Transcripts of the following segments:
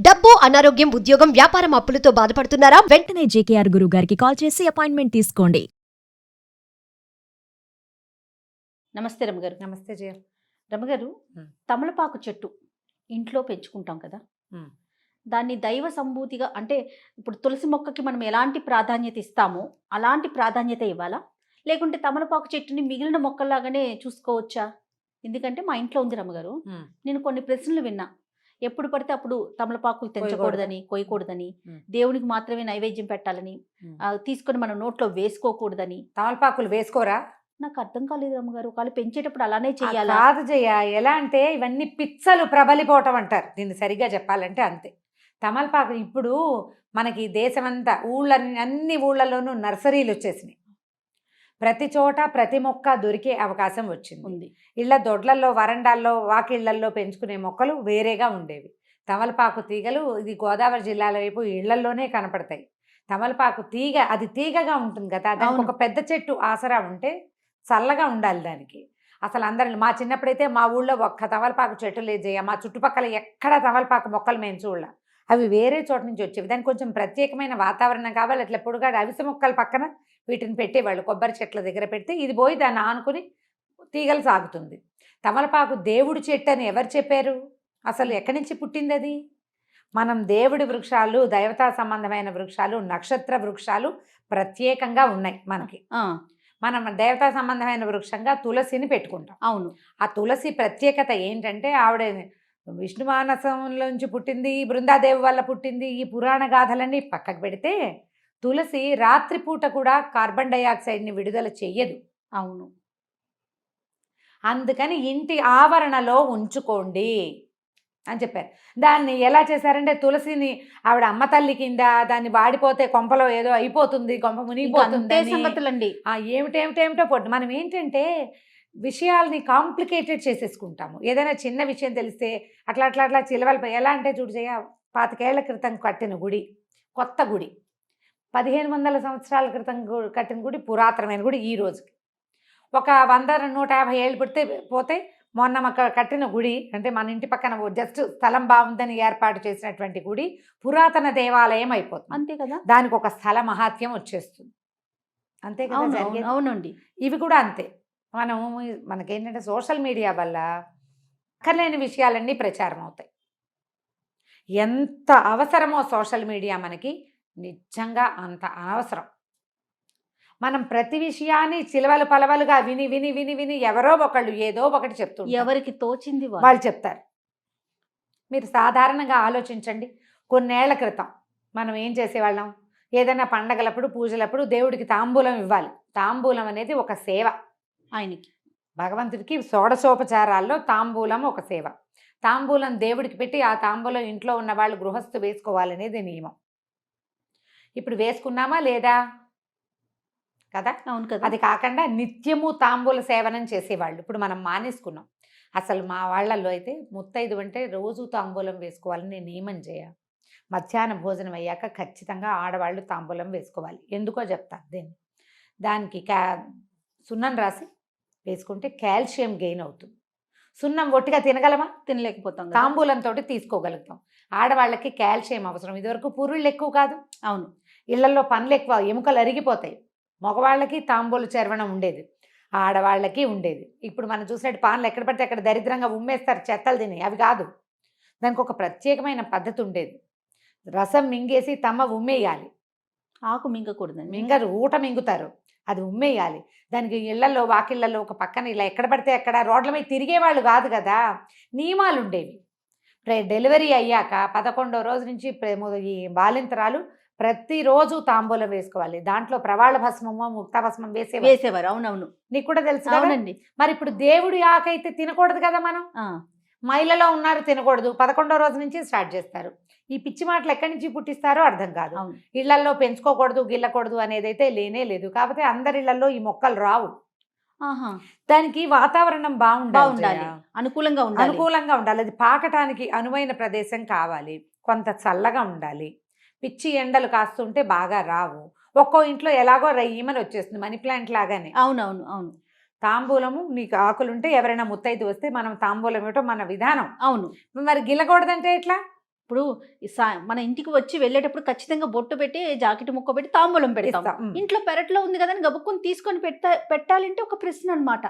డబ్బు, అనారోగ్యం, ఉద్యోగం, వ్యాపారం అప్పులతో బాధపడుతున్నారా? వెంటనే జేకేఆర్ గురువు గారికి కాల్ చేసి అపాయింట్మెంట్ తీసుకోండి. నమస్తే రమగారు. నమస్తే జయ. రమగారు, తమలపాకు చెట్టు ఇంట్లో పెంచుకుంటాం కదా, దాన్ని దైవ సంభూతిగా అంటే ఇప్పుడు తులసి మొక్కకి మనం ఎలాంటి ప్రాధాన్యత ఇస్తామో అలాంటి ప్రాధాన్యత ఇవ్వాలా, లేకుంటే తమలపాకు చెట్టుని మిగిలిన మొక్కల్లాగానే చూసుకోవచ్చా? ఎందుకంటే మా ఇంట్లో ఉంది రమగారు, నేను కొన్ని ప్రశ్నలు విన్నా. ఎప్పుడు పడితే అప్పుడు తమలపాకులు తెంచకూడదని, కొయ్యకూడదని, దేవునికి మాత్రమే నైవేద్యం పెట్టాలని, తీసుకొని మనం నోట్లో వేసుకోకూడదని. తమలపాకులు వేసుకోరా? నాకు అర్థం కాలేదు రమ్మగారు. ఒకవేళ పెంచేటప్పుడు అలానే చెయ్యాలా? కాదు జయ, ఎలా అంటే ఇవన్నీ పిచ్చలు ప్రబలిపోవటం అంటారు దీన్ని, సరిగ్గా చెప్పాలంటే అంతే. తమలపాకు ఇప్పుడు మనకి దేశమంతా అన్ని ఊళ్ళలోనూ నర్సరీలు వచ్చేసినాయి. ప్రతి చోట ప్రతి మొక్క దొరికే అవకాశం వచ్చింది. ఇళ్ల దొడ్లల్లో, వరండాల్లో, వాకిళ్లల్లో పెంచుకునే మొక్కలు వేరేగా ఉండేవి. తమలపాకు తీగలు ఇది గోదావరి జిల్లాల వైపు ఇళ్లల్లోనే కనపడతాయి. తమలపాకు తీగ అది తీగగా ఉంటుంది కదా, దానికి ఒక పెద్ద చెట్టు ఆసరా ఉంటే చల్లగా ఉండాలి దానికి. అసలు అందరిని మా చిన్నప్పుడైతే మా ఊళ్ళో ఒక్క తమలపాకు చెట్టు లేదు జయ. మా చుట్టుపక్కల ఎక్కడ తమలపాకు మొక్కలు మేము చూడాల, అవి వేరే చోట నుంచి వచ్చేవి. దానికి కొంచెం ప్రత్యేకమైన వాతావరణం కావాలి. అట్లా పొడుగాడు అవిసె మొక్కల పక్కన వీటిని పెట్టేవాళ్ళు, కొబ్బరి చెట్ల దగ్గర పెడితే ఇది పోయి దాన్ని ఆనుకుని తీగలు సాగుతుంది. తమలపాకు దేవుడి చెట్టు అని ఎవరు చెప్పారు? అసలు ఎక్కడి నుంచి పుట్టింది అది? మనం దేవుడి వృక్షాలు, దైవతా సంబంధమైన వృక్షాలు, నక్షత్ర వృక్షాలు ప్రత్యేకంగా ఉన్నాయి మనకి. మనం దేవతా సంబంధమైన వృక్షంగా తులసిని పెట్టుకుంటాం. అవును. ఆ తులసి ప్రత్యేకత ఏంటంటే ఆవిడ విష్ణుమానసంలోంచి పుట్టింది, బృందాదేవి వల్ల పుట్టింది. ఈ పురాణ గాథలన్నీ పక్కకు పెడితే తులసి రాత్రిపూట కూడా కార్బన్ డైఆక్సైడ్ని విడుదల చెయ్యదు. అవును. అందుకని ఇంటి ఆవరణలో ఉంచుకోండి అని చెప్పారు. దాన్ని ఎలా చేశారంటే తులసిని ఆవిడ అమ్మ తల్లి కింద, దాన్ని వాడిపోతే కొంపలో ఏదో అయిపోతుంది, కొంప మునిగిపోతుంది సంగతులండి. ఏమిటేమిటో పొట్టు. మనం ఏంటంటే విషయాల్ని కాంప్లికేటెడ్ చేసేసుకుంటాము. ఏదైనా చిన్న విషయం తెలిస్తే అట్లా అట్లా అట్లా చిలవలు. ఎలా అంటే చూడు జయ, 25 ఏళ్ల క్రితం కట్టిన గుడి, కొత్త గుడి, 1500 సంవత్సరాల క్రితం కట్టిన గుడి, పురాతనమైన గుడి. ఈ రోజుకి ఒక 100-150 ఏళ్ళు పోతే మొన్న కట్టిన గుడి, అంటే మన ఇంటి పక్కన జస్ట్ స్థలం బాగుందని ఏర్పాటు చేసినటువంటి గుడి పురాతన దేవాలయం అయిపోతుంది. అంతే కదా, దానికి ఒక స్థల మహాత్యం వచ్చేస్తుంది. అంతే కదా. అవునండి. ఇవి కూడా అంతే. మనకేంటంటే సోషల్ మీడియా వల్ల అక్కర్లేని విషయాలన్నీ ప్రచారం అవుతాయి. ఎంత అవసరమో సోషల్ మీడియా మనకి, నిజంగా అంత అనవసరం. మనం ప్రతి విషయాన్ని చిలవలు పలవలుగా విని విని విని విని ఎవరో ఒకళ్ళు ఏదో ఒకటి చెప్తుంటారు, ఎవరికి తోచింది వాళ్ళు చెప్తారు. మీరు సాధారణంగా ఆలోచించండి, కొన్నేళ్ల క్రితం మనం ఏం చేసేవాళ్ళం? ఏదైనా పండగలప్పుడు, పూజలప్పుడు దేవుడికి తాంబూలం ఇవ్వాలి. తాంబూలం అనేది ఒక సేవ ఆయనకి, భగవంతుడికి. షోడశోపచారాల్లో తాంబూలం ఒక సేవ. తాంబూలం దేవుడికి పెట్టి ఆ తాంబూలం ఇంట్లో ఉన్న వాళ్ళు గృహస్థు వేసుకోవాలనేది నియమం. ఇప్పుడు వేసుకున్నామా లేదా? కదా. అవును కదా. అది కాకుండా నిత్యము తాంబూల సేవనం చేసేవాళ్ళు ఇప్పుడు మనం మానేసుకున్నాం. అసలు మా వాళ్ళల్లో అయితే ముత్తైదు అంటే రోజు తాంబూలం వేసుకోవాలని నియమం చేయ. మధ్యాహ్న భోజనం అయ్యాక ఖచ్చితంగా ఆడవాళ్ళు తాంబూలం వేసుకోవాలి. ఎందుకో చెప్తాను. దానికి సున్నం రాసి వేసుకుంటే కాల్షియం గెయిన్ అవుతుంది. సున్నం ఒట్టిగా తినగలమా? తినలేకపోతాం. తాంబూలంతో తీసుకోగలుగుతాం. ఆడవాళ్ళకి కాల్షియం అవసరం. ఇదివరకు పురుళ్ళు ఎక్కువ కాదు. అవును. ఇళ్లలో పనులు ఎక్కువ, ఎముకలు అరిగిపోతాయి. మగవాళ్ళకి తాంబూల చర్వణం ఉండేది, ఆడవాళ్ళకి ఉండేది. ఇప్పుడు మనం చూసినట్టు పాన్లు ఎక్కడ పడితే అక్కడ దరిద్రంగా ఉమ్మేస్తారు, చెత్తలు తిని. అవి కాదు, దానికి ఒక ప్రత్యేకమైన పద్ధతి ఉండేది. రసం మింగేసి తమ్మ ఉమ్మేయాలి. ఆకు మింగకూడదు, మింగరు, ఊట మింగుతారు, అది ఉమ్మేయాలి. దానికి ఇళ్లలో, వాకిళ్లలో ఒక పక్కన ఇలా ఎక్కడ పడితే అక్కడ రోడ్ల మీద తిరిగేవాళ్ళు కాదు కదా, నియమాలు ఉండేవి. డెలివరీ అయ్యాక 11వ రోజు నుంచి ఈ బాలింతరాలు ప్రతిరోజు తాంబూలం వేసుకోవాలి. దాంట్లో ప్రవాళ భస్మమో ముక్తా భస్మం వేసేవారు. అవునవును, నీకు కూడా తెలుసు. అవునండి. మరి ఇప్పుడు దేవుడి ఆకైతే తినకూడదు కదా. మనం మైలలో ఉన్నారు, తినకూడదు. 11వ రోజు నుంచి స్టార్ట్ చేస్తారు. ఈ పిచ్చి మాటలు ఎక్కడి నుంచి పుట్టిస్తారో అర్థం కాదు. ఇళ్లలో పెంచుకోకూడదు, గిల్లకూడదు అనేది అయితే లేనే లేదు. కాకపోతే అందరి ఇళ్లలో ఈ మొక్కలు రావు. దానికి వాతావరణం బాగుండాలి, అనుకూలంగా ఉండాలి. అది పాకటానికి అనువైన ప్రదేశం కావాలి, కొంత చల్లగా ఉండాలి. పిచ్చి ఎండలు కాస్తుంటే బాగా రావు. ఒక్కో ఇంట్లో ఎలాగో రయ్యమని వచ్చేస్తుంది, మనీ ప్లాంట్ లాగానే. అవునవును. అవును. తాంబూలము నీకు ఆకులుంటే ఎవరైనా ముత్తైదు వస్తే మనం తాంబూలం ఇవ్వటం మన విధానం. అవును. మరి గిల్లకూడదంటే ఎట్లా? ఇప్పుడు మన ఇంటికి వచ్చి వెళ్ళేటప్పుడు ఖచ్చితంగా బొట్టు పెట్టి జాకెట్ ముక్క పెట్టి తాంబూలం పెడతాం. ఇస్తాం. ఇంట్లో పెరట్లో ఉంది కదా అని గబుక్కుని తీసుకొని పెట్టాలంటే ఒక ప్రశ్న అన్నమాట.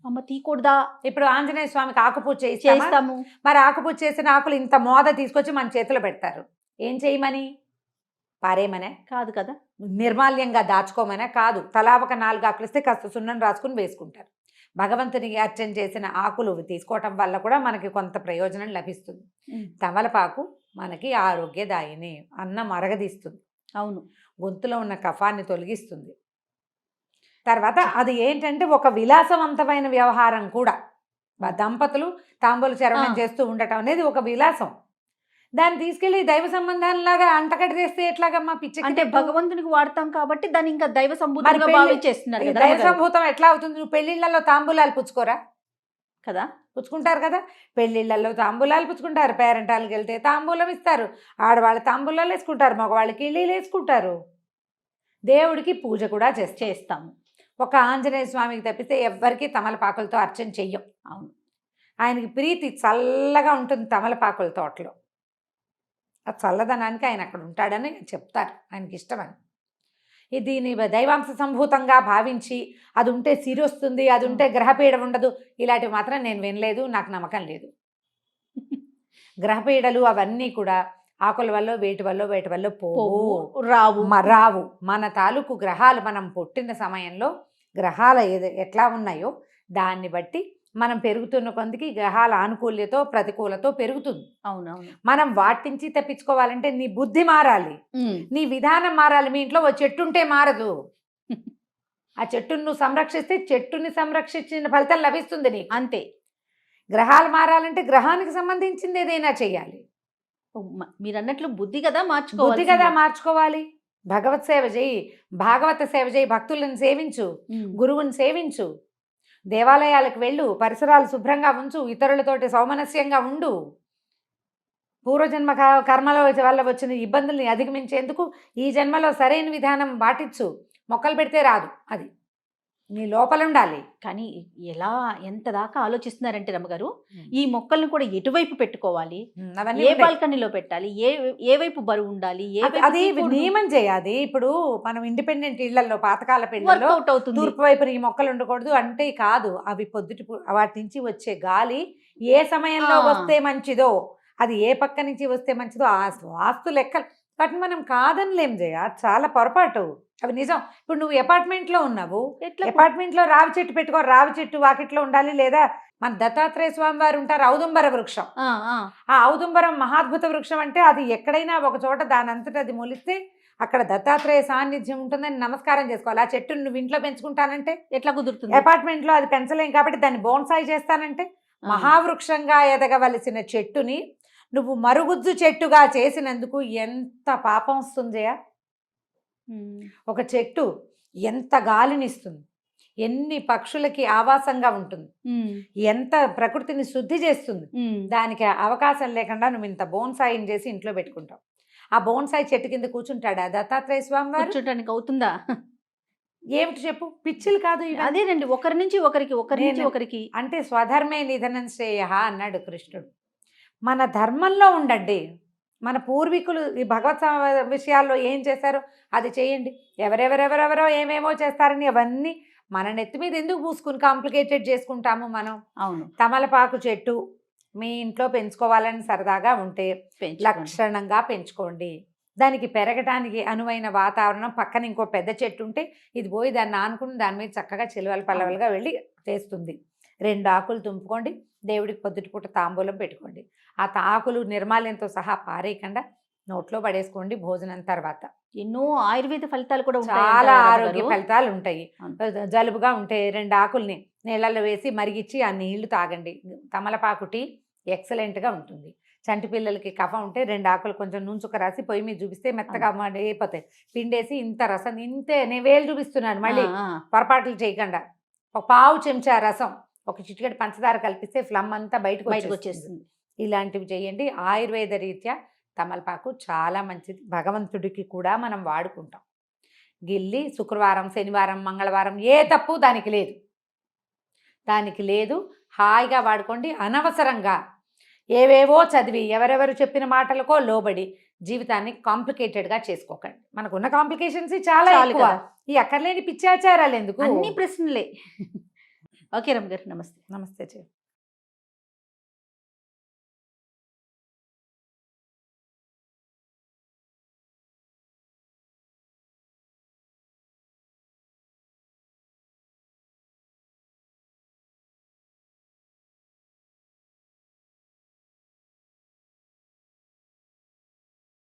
అమ్మ తీయకూడదా? ఇప్పుడు ఆంజనేయ స్వామికి ఆకుపూజ చేస్తామా? చేస్తాము. మరి ఆకుపూజ చేసిన ఆకులు ఇంత మోద తీసుకొచ్చి మన చేతిలో పెడతారు. ఏం చేయమని? పారేయమనే కాదు కదా. నిర్మాల్యంగా దాచుకోమనే కాదు. తలా ఒక 4 ఆకులు ఇస్తే కాస్త సున్నం రాసుకుని వేసుకుంటారు. భగవంతునికి అర్చన చేసిన ఆకులు తీసుకోవటం వల్ల కూడా మనకి కొంత ప్రయోజనం లభిస్తుంది. తమలపాకు మనకి ఆరోగ్యదాయిని, అన్నం అరగదీస్తుంది, అవును, గొంతులో ఉన్న కఫాన్ని తొలగిస్తుంది. తర్వాత అది ఏంటంటే ఒక విలాసవంతమైన వ్యవహారం కూడా. దంపతులు తాంబూల చరవణం చేస్తూ ఉండటం అనేది ఒక విలాసం. దాన్ని తీసుకెళ్లి దైవ సంబంధాలలాగా అంటకట్టి చేస్తే ఎట్లాగమ్మా? పిచ్చి. అంటే భగవంతునికి వాడతాం కాబట్టి దాన్ని ఇంకా దైవ సంభూతంగా భావించేస్తున్నారు కదా. దైవ సంభూతం ఎట్లా అవుతుంది? నువ్వు పెళ్లిళ్లలో తాంబూలాలు పుచ్చుకోరా కదా? పుచ్చుకుంటారు కదా. పెళ్లిళ్లలో తాంబూలాలు పుచ్చుకుంటారు, పేరెంటాలకు వెళ్తే తాంబూలం ఇస్తారు, ఆడవాళ్ళు తాంబూలాలు వేసుకుంటారు, మగవాళ్ళకి ఇళ్ళీలు వేసుకుంటారు. దేవుడికి పూజ కూడా చేస్తాము. ఒక ఆంజనేయ స్వామికి తప్పితే ఎవ్వరికీ తమలపాకులతో అర్చన చెయ్యం. అవును, ఆయనకి ప్రీతి చల్లగా ఉంటుంది తమలపాకుల తోటలో. ఆ చల్లదనానికి ఆయన అక్కడ ఉంటాడని చెప్తారు, ఆయనకి ఇష్టమని. దీని దైవాంశ సంభూతంగా భావించి అది ఉంటే సిరి వస్తుంది, అది ఉంటే గ్రహపీడ ఉండదు, ఇలాంటివి మాత్రం నేను వినలేదు, నాకు నమ్మకం లేదు. గ్రహపీడలు అవన్నీ కూడా ఆకుల వల్ల వేటి వల్ల రావు. మన తాలూకు గ్రహాలు మనం పుట్టిన సమయంలో గ్రహాల ఎట్లా ఉన్నాయో దాన్ని బట్టి మనం పెరుగుతున్న కొందికి గ్రహాల ఆనుకూల్యతో ప్రతికూలతో పెరుగుతుంది. అవునవును. మనం వాటి నుంచి తప్పించుకోవాలంటే నీ బుద్ధి మారాలి, నీ విధానం మారాలి. మీ ఇంట్లో ఓ చెట్టు ఉంటే మారదు. ఆ చెట్టును నువ్వు సంరక్షిస్తే చెట్టుని సంరక్షించిన ఫలితం లభిస్తుంది నీకు. అంతే. గ్రహాలు మారాలంటే గ్రహానికి సంబంధించింది ఏదైనా చెయ్యాలి. మీరు అన్నట్లు బుద్ధి కదా మార్చుకోవాలి. భగవత్ సేవ చేయి, భాగవత సేవ చేయి, భక్తులను సేవించు, గురువుని సేవించు, దేవాలయాలకు వెళ్ళు, పరిసరాలు శుభ్రంగా ఉంచు, ఇతరులతోటి సౌమనస్యంగా ఉండు. పూర్వజన్మ కర్మల వల్ల వచ్చిన ఇబ్బందుల్ని అధిగమించేందుకు ఈ జన్మలో సరైన విధానం పాటించు. మొక్కలు పెడితే రాదు, అది నీ లోపల ఉండాలి. కానీ ఎంత దాకా ఆలోచిస్తున్నారంటే రమ్మగారు, ఈ మొక్కల్ని కూడా ఎటువైపు పెట్టుకోవాలి, ఏ బాల్కనీలో పెట్టాలి, ఏ వైపు బరువు ఉండాలి, అది నియమం చేయాలి. ఇప్పుడు మనం ఇండిపెండెంట్ ఇళ్లలో పాతకాల పెళ్లిలో తూర్పు వైపున ఈ మొక్కలు ఉండకూడదు అంటే కాదు. అవి పొద్దుటి వాటి నుంచి వచ్చే గాలి ఏ సమయంలో వస్తే మంచిదో, అది ఏ పక్క నుంచి వస్తే మంచిదో ఆ వాస్తు లెక్కలు వాటిని మనం కాదనిలేం చేయ. చాలా పొరపాటు, అవి నిజం. ఇప్పుడు నువ్వు అపార్ట్మెంట్లో ఉన్నావు, అపార్ట్మెంట్లో రావి చెట్టు పెట్టుకో, రావి చెట్టు వాకిట్లో ఉండాలి. లేదా మన దత్తాత్రేయ స్వామి వారు ఉంటారు, ఔదుంబర వృక్షం. ఆ ఔదుంబరం మహాద్భుత వృక్షం. అంటే అది ఎక్కడైనా ఒక చోట దాని అంతటా అది మొలిస్తే అక్కడ దత్తాత్రేయ సాన్నిధ్యం ఉంటుందని నమస్కారం చేసుకోవాలి. ఆ చెట్టును నువ్వు ఇంట్లో పెంచుకుంటానంటే ఎట్లా కుదురుతుంది? అపార్ట్మెంట్లో అది పెంచలేం కాబట్టి దాన్ని బోన్సాయి చేస్తానంటే, మహావృక్షంగా ఎదగవలసిన చెట్టుని నువ్వు మరుగుజ్జు చెట్టుగా చేసినందుకు ఎంత పాపం వస్తుందయా. ఒక చెట్టు ఎంత గాలినిస్తుంది, ఎన్ని పక్షులకి ఆవాసంగా ఉంటుంది, ఎంత ప్రకృతిని శుద్ధి చేస్తుంది. దానికి అవకాశం లేకుండా నువ్వు ఇంత బోన్సాయిని చేసి ఇంట్లో పెట్టుకుంటావు. ఆ బోన్సాయి చెట్టు కింద కూర్చుంటాడా దత్తాత్రేయ స్వామి వారు? కూర్చుంటానికి అవుతుందా? ఏమిటి చెప్పు, పిచ్చిలు కాదు. అదేనండి, ఒకరి నుంచి ఒకరికి అంటే స్వధర్మే నిధనం శ్రేయ అన్నాడు కృష్ణుడు. మన ధర్మంలో ఉండండి. మన పూర్వీకులు ఈ భగవత్ విషయాల్లో ఏం చేశారో అది చేయండి. ఎవరెవరెవరెవరో ఏమేమో చేస్తారని అవన్నీ మన నెత్తి మీద ఎందుకు పూసుకుని కాంప్లికేటెడ్ చేసుకుంటాము మనం. అవును. తమలపాకు చెట్టు మీ ఇంట్లో పెంచుకోవాలని సరదాగా ఉంటే లక్షణంగా పెంచుకోండి. దానికి పెరగటానికి అనువైన వాతావరణం, పక్కన ఇంకో పెద్ద చెట్టు ఉంటే ఇది పోయి దాన్ని ఆనుకుని దాని మీద చక్కగా చిలువలు పల్లవలుగా వెళ్ళి చేస్తుంది. 2 ఆకులు తుంపుకోండి, దేవుడికి పొద్దుటిపూట తాంబూలం పెట్టుకోండి. ఆ ఆకులు నిర్మాల్యంతో సహా పారేయకుండా నోట్లో పడేసుకోండి భోజనం తర్వాత. ఎన్నో ఆయుర్వేద ఫలితాలు కూడా చాలా ఆరోగ్య ఫలితాలు ఉంటాయి. జలుబుగా ఉంటే 2 ఆకుల్ని నీళ్ళల్లో వేసి మరిగిచ్చి ఆ నీళ్లు తాగండి. తమలపాకు టీ ఎక్సలెంట్గా ఉంటుంది. చంటి పిల్లలకి కఫం ఉంటే 2 ఆకులు కొంచెం నూనె రాసి పొయ్యి మీద చూపిస్తే మెత్తగా అయిపోతాయి. పిండేసి ఇంత రసం, ఇంతే నేను వేలు చూపిస్తున్నాను, మళ్ళీ పొరపాట్లు చేయకుండా. ఒక పావు చెంచా రసం, ఒక చిటికెడు పంచదార కలిపిస్తే ఫ్లమ్ అంతా బయటకు వచ్చేస్తుంది. ఇలాంటివి చేయండి. ఆయుర్వేద రీత్యా తమలపాకు చాలా మంచిది. భగవంతుడికి కూడా మనం వాడుకుంటాం. గిల్లి శుక్రవారం, శనివారం, మంగళవారం ఏ తప్పు దానికి లేదు. హాయిగా వాడుకోండి. అనవసరంగా ఏవేవో చదివి ఎవరెవరు చెప్పిన మాటలకో లోబడి జీవితాన్ని కాంప్లికేటెడ్గా చేసుకోకండి. మనకున్న కాంప్లికేషన్స్ చాలా చాలు ఎక్కువ. కదా. ఈ అక్కర్లేని పిచ్చాచారాలు ఎందుకు? అన్ని ప్రశ్నలే. ఓకే రమ్య గారు, నమస్తే. నమస్తే చెయ్యి.